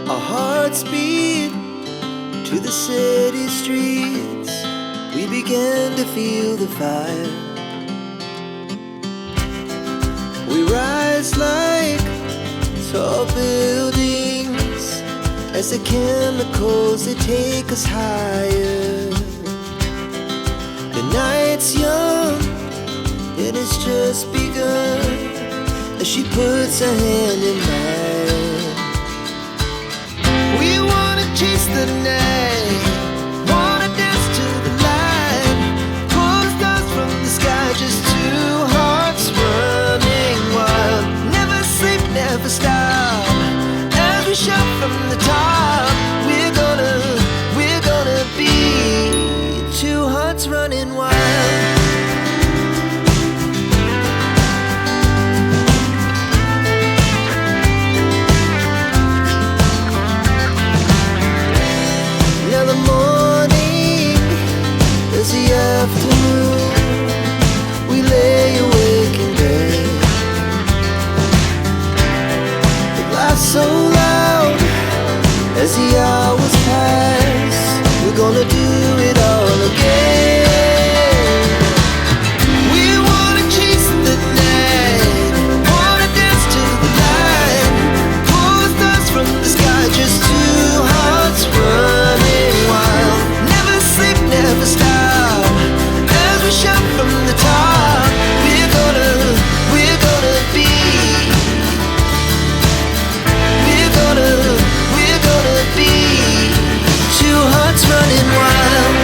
Our hearts beat to the city streets. We began to feel the fire. We rise like tall buildings as the chemicals, they take us higher. The night's young and it's just begun as she puts her hand in mine. We wanna chase the night, wanna dance to the light, pull the stars from the sky, just two hearts running wild. Never sleep, never stop, as we shout from the top. We're gonna be two hearts running wild. Now the morning is the afternoon. We lay awake in bed. The laughs so loud as the hours pass. We're gonna do it all again. We wanna chase the night, wanna dance to the light, pull the stars from the sky, just two hearts running wild. Never sleep, never stop, as we shout from the top. We're gonna be, we're gonna be two hearts running wild.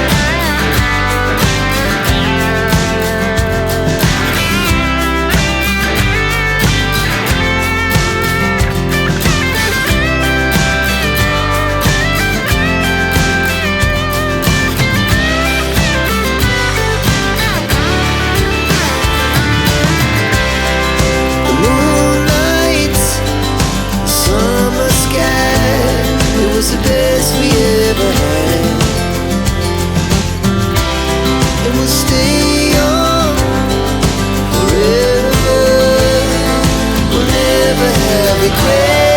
The moonlight, summer sky, it was the best we ever had. And we'll stay on forever. We'll never have regrets.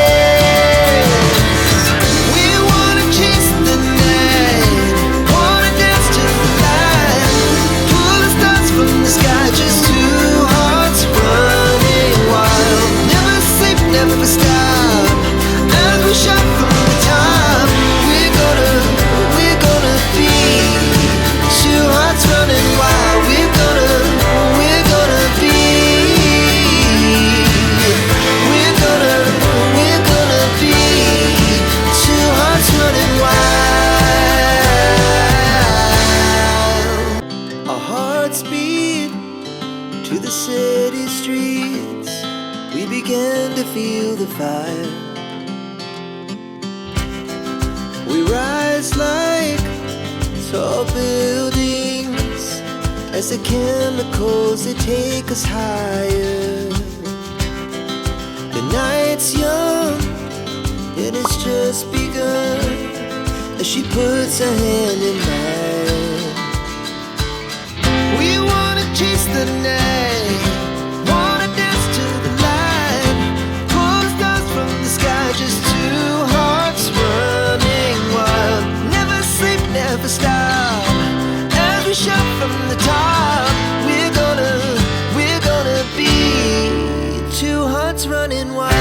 We wanna chase the night, wanna dance to the light, pull the stars from the sky, just two hearts running wild. Never sleep, never stop, as we shout from the top. We're gonna be two hearts running wild. We're gonna be, we're gonna be two hearts running wild. Our hearts beat to the city streets. We began to feel the fire. We rise like tall buildings as the chemicals, they take us higher. The night's young and it's just begun as she puts her hand in mine. We wanna chase the night, wanna dance to the light, pull the stars from the sky, just two hearts running wild. Never sleep, never stop, as we shout from the top. We're gonna be two hearts running wild.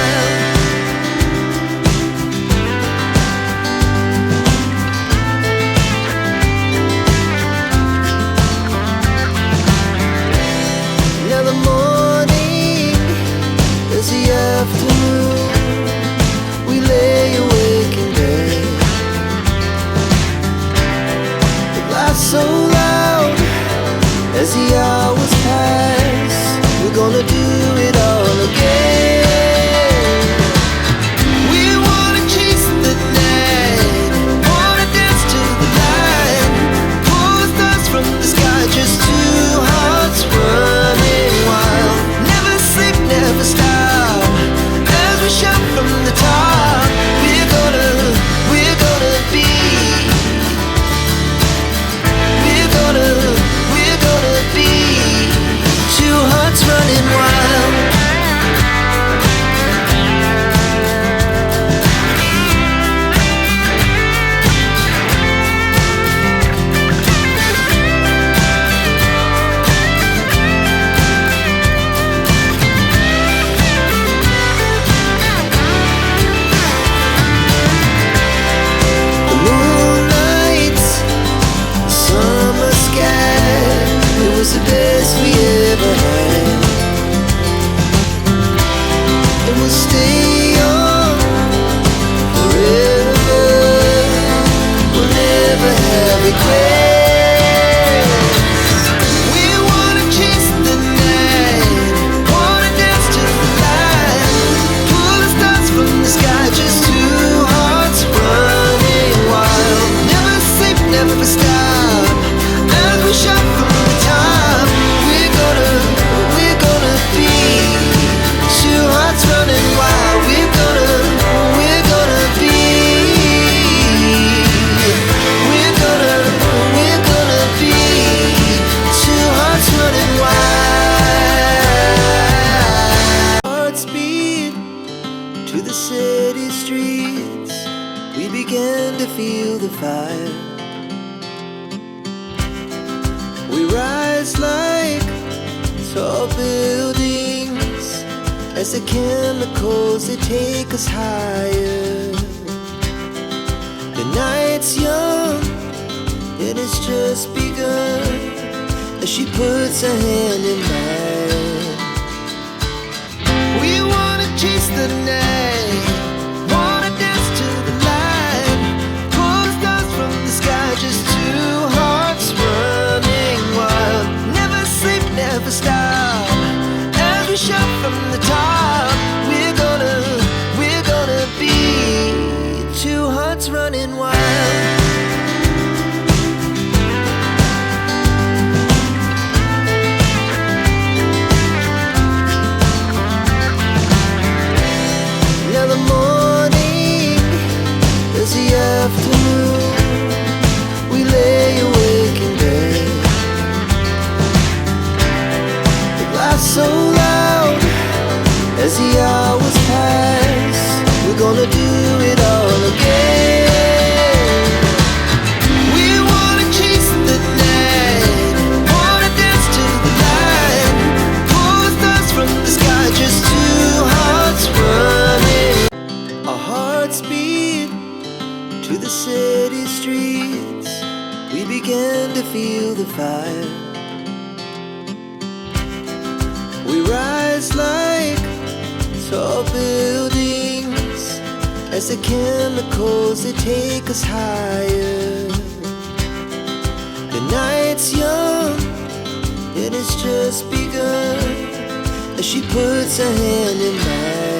to the city streets, we began to feel the fire. We rise like tall buildings as the chemicals, they take us higher. The night's young, it has just begun, as she puts her hand in mine. We wanna chase the night, wanna dance to the light, pull the stars from the sky, just two hearts running wild. Never sleep, never stop, as we shout from the top. We're gonna be two hearts running wild. Now the morning is the afternoon, we lay awake in bed. The laughs so loud as the hours pass, we're gonna do it all again. We wanna chase the night, wanna dance to the light, pull the stars from the sky, just two hearts running. Our hearts beat to the city streets, we began to feel the fire. We rise like tall buildings as the chemicals, they take us higher. The night's young, it has just begun, as she puts her hand in mine.